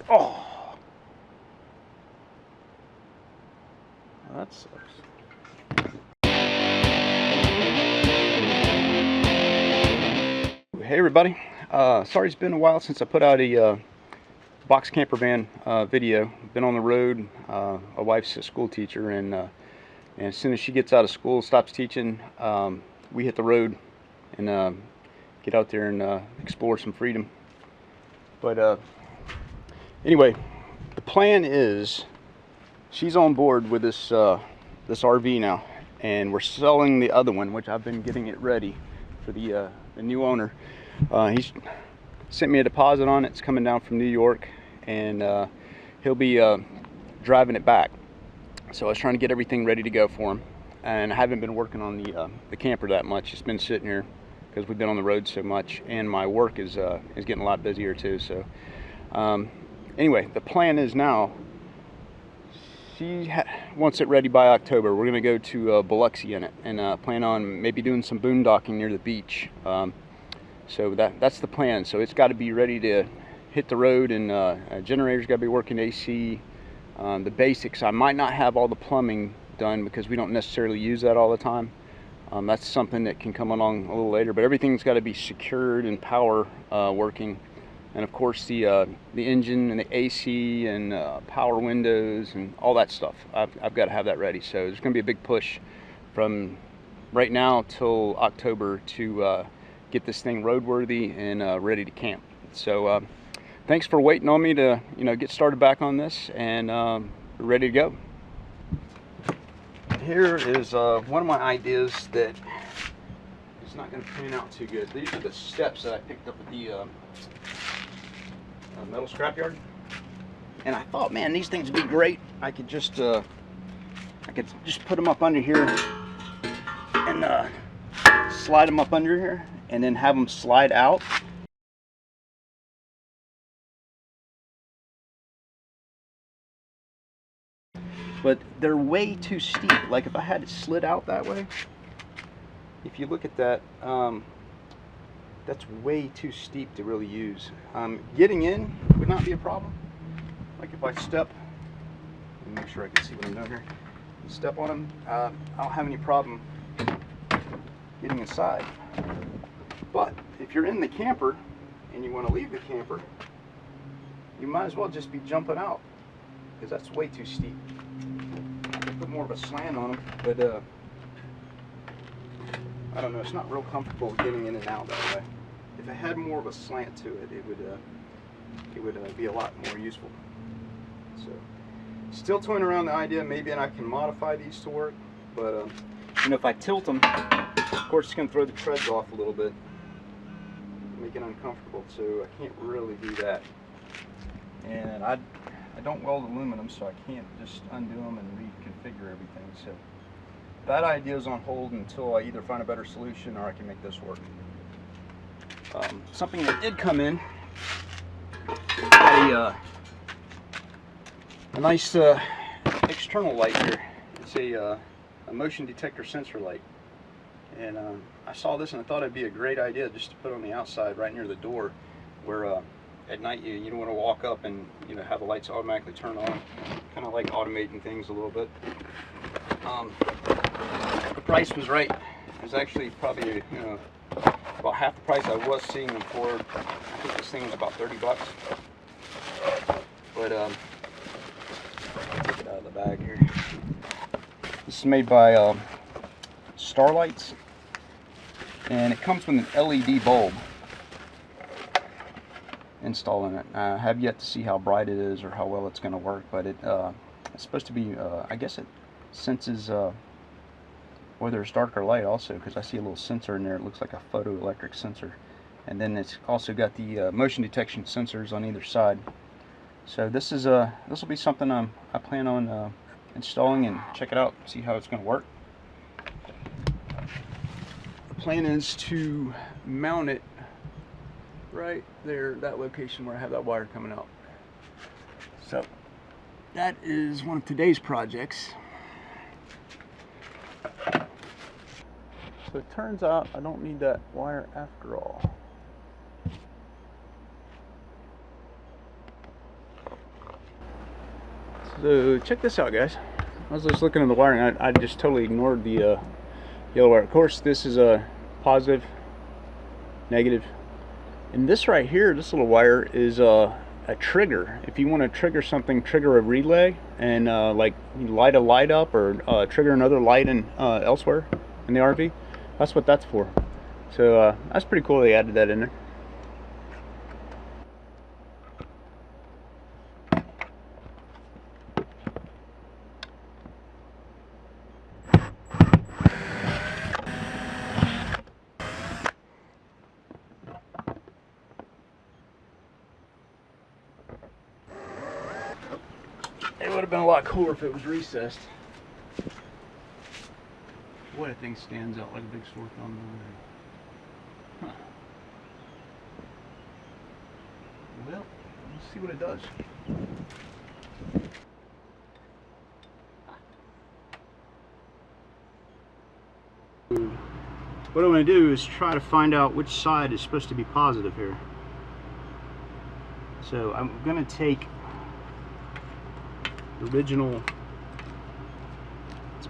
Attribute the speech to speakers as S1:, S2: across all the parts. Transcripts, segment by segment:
S1: Oh, that sucks. Hey everybody, sorry it's been a while since I put out a box camper van video. Been on the road. My wife's a school teacher, and as soon as she gets out of school, stops teaching, we hit the road and get out there and explore some freedom. But anyway, the plan is she's on board with this this RV now, and we're selling the other one, which I've been getting it ready for the new owner. He's sent me a deposit on it. It's coming down from New York, and he'll be driving it back. So I was trying to get everything ready to go for him, and I haven't been working on the camper that much. It's been sitting here because we've been on the road so much, and my work is getting a lot busier too. So anyway, the plan is now she wants it ready by October. We're going to go to Biloxi in it, and plan on maybe doing some boondocking near the beach. So that's the plan. So it's got to be ready to hit the road, and generator's got to be working AC. The basics. I might not have all the plumbing done because we don't necessarily use that all the time. That's something that can come along a little later. But everything's got to be secured and power working. And of course the engine and the AC and power windows and all that stuff. I've got to have that ready. So there's going to be a big push from right now till October to get this thing roadworthy and ready to camp. So thanks for waiting on me to get started back on this, and we're ready to go. Here is one of my ideas that is not going to pan out too good. These are the steps that I picked up at the metal scrapyard, and I thought, man, these things would be great. I could just put them up under here and slide them up under here, and then have them slide out. But they're way too steep. Like if I had it slid out that way, if you look at that, that's way too steep to really use. Getting in would not be a problem. Like if I step, let me make sure I can see what I'm doing here. Step on them, I don't have any problem getting inside. But if you're in the camper and you want to leave the camper, you might as well just be jumping out, because that's way too steep. I could put more of a slant on them, but I don't know, it's not real comfortable getting in and out that way. If it had more of a slant to it, it would be a lot more useful. So, still toying around the idea, maybe I can modify these to work, but if I tilt them, of course it's going to throw the treads off a little bit, make it uncomfortable, so I can't really do that. And I don't weld aluminum, so I can't just undo them and reconfigure everything. So that idea is on hold until I either find a better solution or I can make this work. Something that did come in, got a nice external light here. It's a motion detector sensor light, and I saw this and I thought it'd be a great idea just to put on the outside right near the door, where at night you don't want to walk up and have the lights automatically turn on. Kind of like automating things a little bit. The price was right. It was actually probably about half the price I was seeing them for. I think this thing was about 30 bucks. But take it out of the bag here. This is made by Starlights, and it comes with an LED bulb installed in it. I have yet to see how bright it is or how well it's going to work, but it's supposed to be, I guess it senses whether it's dark or light also, because I see a little sensor in there. It looks like a photoelectric sensor, and then it's also got the motion detection sensors on either side. So this will be something I plan on installing and check it out, see how it's going to work. The plan is to mount it right there, that location where I have that wire coming out. So that is one of today's projects. So it turns out I don't need that wire after all. So check this out, guys. I was just looking at the wiring. I just totally ignored the yellow wire. Of course, this is a positive, negative, and this right here, this little wire is a trigger. If you want to trigger something, trigger a relay, and like light a light up or trigger another light in elsewhere in the RV, that's what that's for. So that's pretty cool they added that in there. It would have been a lot cooler if it was recessed. Boy, that thing stands out like a big sore thumb. Huh. Well, let's see what it does. What I'm going to do is try to find out which side is supposed to be positive here. So I'm going to take the original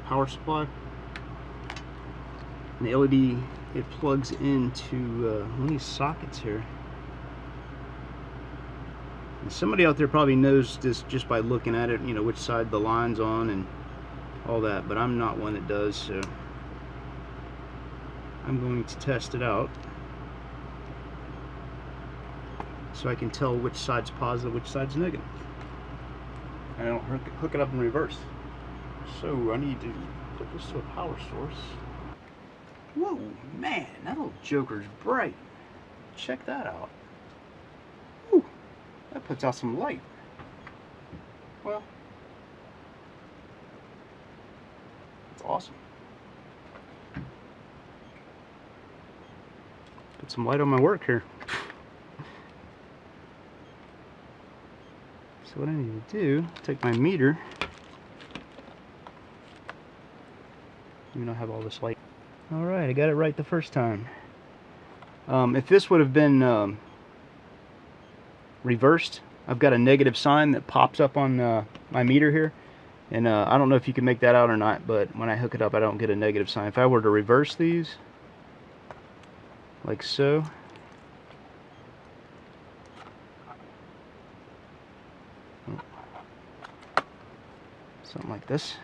S1: power supply, and the LED, it plugs into one of these sockets here. And somebody out there probably knows this just by looking at it, you know, which side the line's on and all that, but I'm not one that does, so I'm going to test it out so I can tell which side's positive, which side's negative. And I don't hook it up in reverse. So I need to put this to a power source. Whoa, man, that little joker's bright. Check that out. Whew, that puts out some light. Well, that's awesome. Put some light on my work here. So what I need to do, take my meter, even though I have all this light. Alright, I got it right the first time. If this would have been reversed, I've got a negative sign that pops up on my meter here, and I don't know if you can make that out or not, but when I hook it up I don't get a negative sign. If I were to reverse these like so, something like this,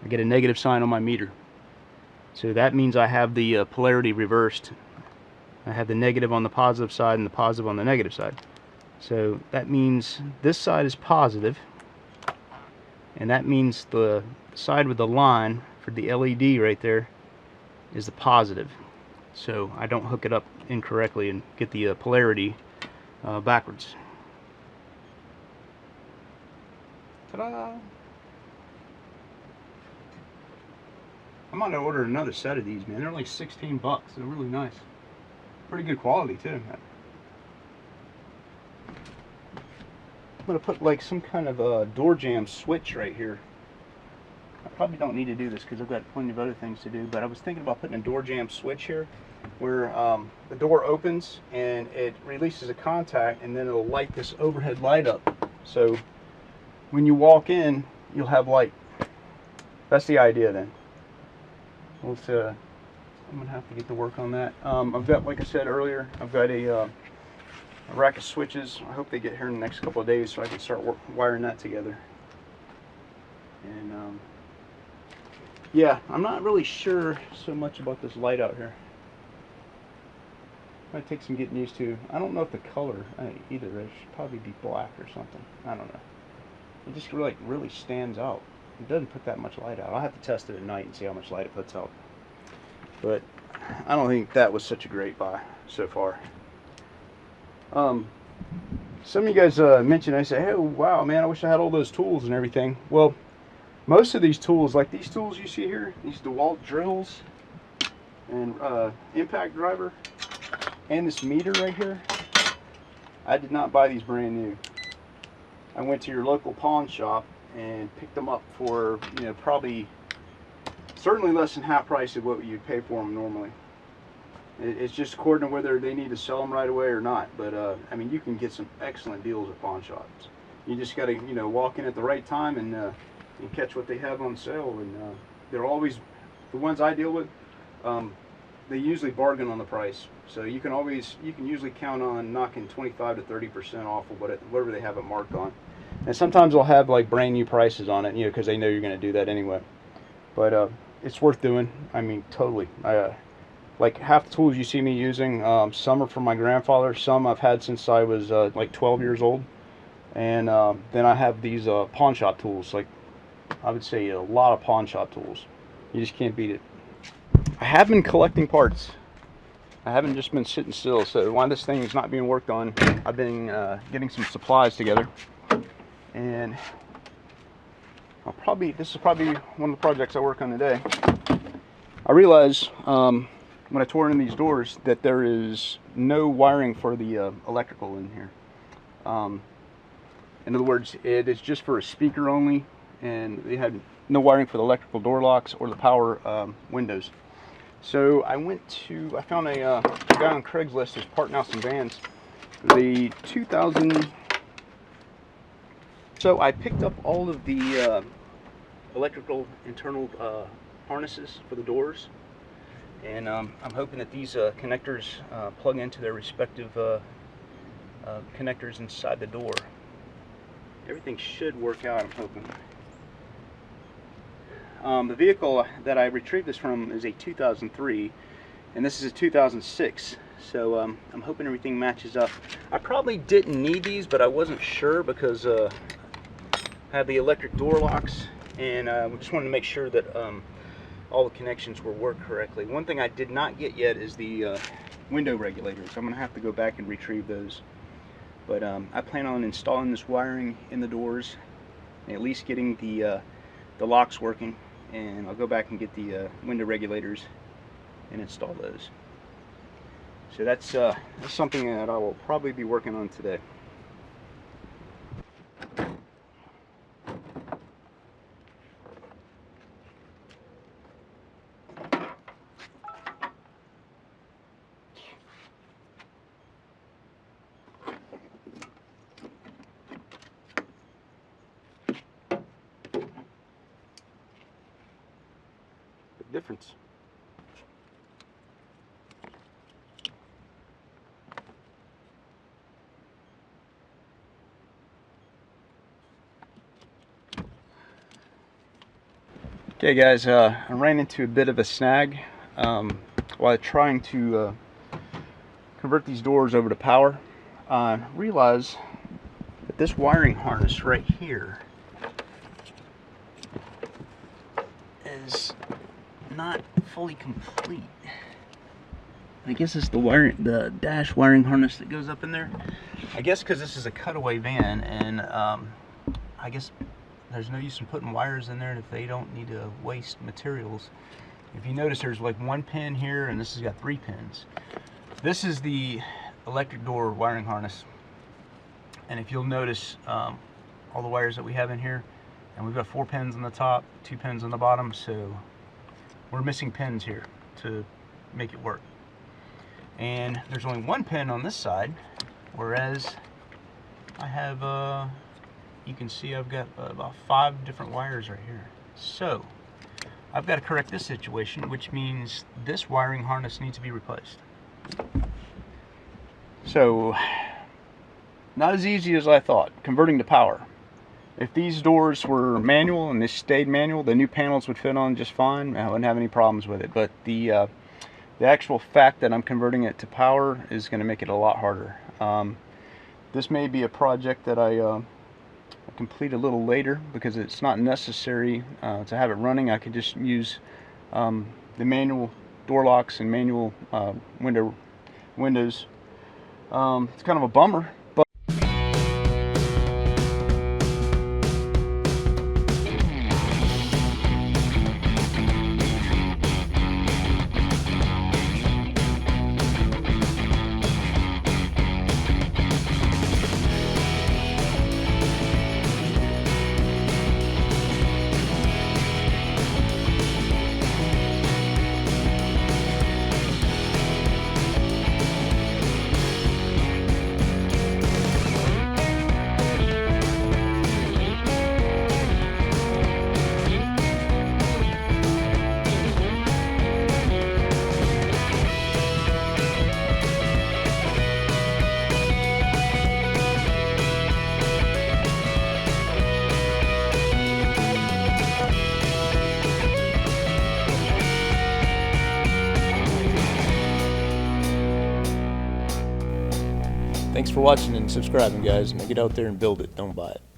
S1: I get a negative sign on my meter. So that means I have the polarity reversed. I have the negative on the positive side and the positive on the negative side. So that means this side is positive, and that means the side with the line for the LED right there is the positive. So I don't hook it up incorrectly and get the polarity backwards. Ta-da! I'm gonna order another set of these, man. They're only 16 bucks. They're really nice. Pretty good quality too. I'm gonna put like some kind of a door jamb switch right here. I probably don't need to do this because I've got plenty of other things to do, but I was thinking about putting a door jamb switch here where the door opens and it releases a contact, and then it'll light this overhead light up. So when you walk in, you'll have light. That's the idea then. I'm gonna have to get to work on that. I've got, like I said earlier, I've got a rack of switches. I hope they get here in the next couple of days so I can start wiring that together. And yeah, I'm not really sure so much about this light out here. Might take some getting used to. I don't know if the color either. It should probably be black or something. I don't know. It just really stands out. It doesn't put that much light out. I'll have to test it at night and see how much light it puts out. But I don't think that was such a great buy so far. Some of you guys mentioned, I say, hey, wow, man, I wish I had all those tools and everything. Well, most of these tools, like these tools you see here, these DeWalt drills and impact driver and this meter right here, I did not buy these brand new. I went to your local pawn shop and picked them up for, you know, probably certainly less than half price of what you'd pay for them normally. It's just according to whether they need to sell them right away or not. But I mean, you can get some excellent deals at pawn shops. You just got to, you know, walk in at the right time and catch what they have on sale. And they're always, the ones I deal with, they usually bargain on the price. So you can usually count on knocking 25 to 30% off of whatever they have it marked on. And sometimes they'll have like brand new prices on it, you know, because they know you're going to do that anyway. But it's worth doing. I mean, totally. Like half the tools you see me using, some are from my grandfather, some I've had since I was like 12 years old. And then I have these pawn shop tools, like I would say a lot of pawn shop tools. You just can't beat it. I have been collecting parts. I haven't just been sitting still. So while this thing is not being worked on, I've been getting some supplies together. And this is probably one of the projects I work on today. I realize when I tore in these doors that there is no wiring for the electrical in here. In other words, it is just for a speaker only, and they had no wiring for the electrical door locks or the power windows. So I found a guy on Craigslist who's parting out some vans. The 2000. So I picked up all of the electrical internal harnesses for the doors, and I'm hoping that these connectors plug into their respective connectors inside the door. Everything should work out, I'm hoping. The vehicle that I retrieved this from is a 2003, and this is a 2006. So I'm hoping everything matches up. I probably didn't need these, but I wasn't sure because I have the electric door locks, and we just wanted to make sure that all the connections were worked correctly. One thing I did not get yet is the window regulators. I'm going to have to go back and retrieve those. But I plan on installing this wiring in the doors, and at least getting the locks working, and I'll go back and get the window regulators and install those. So that's something that I will probably be working on today. Big difference. Okay guys, I ran into a bit of a snag while trying to convert these doors over to power. I realized that this wiring harness right here is not fully complete. I guess it's the dash wiring harness that goes up in there. I guess because this is a cutaway van, and I guess there's no use in putting wires in there if they don't need to waste materials. If you notice, there's like one pin here, and this has got 3 pins. This is the electric door wiring harness, and if you'll notice all the wires that we have in here, and we've got 4 pins on the top, 2 pins on the bottom, so we're missing pins here to make it work. And there's only 1 pin on this side, whereas I have you can see I've got about 5 different wires right here. So I've got to correct this situation, which means this wiring harness needs to be replaced. So not as easy as I thought, converting to power. If these doors were manual and they stayed manual, the new panels would fit on just fine. I wouldn't have any problems with it. But the actual fact that I'm converting it to power is going to make it a lot harder. This may be a project that I complete a little later, because it's not necessary to have it running. I could just use the manual door locks and manual windows. It's kind of a bummer, but
S2: Thanks for watching and subscribing, guys. Now get out there and build it. Don't buy it.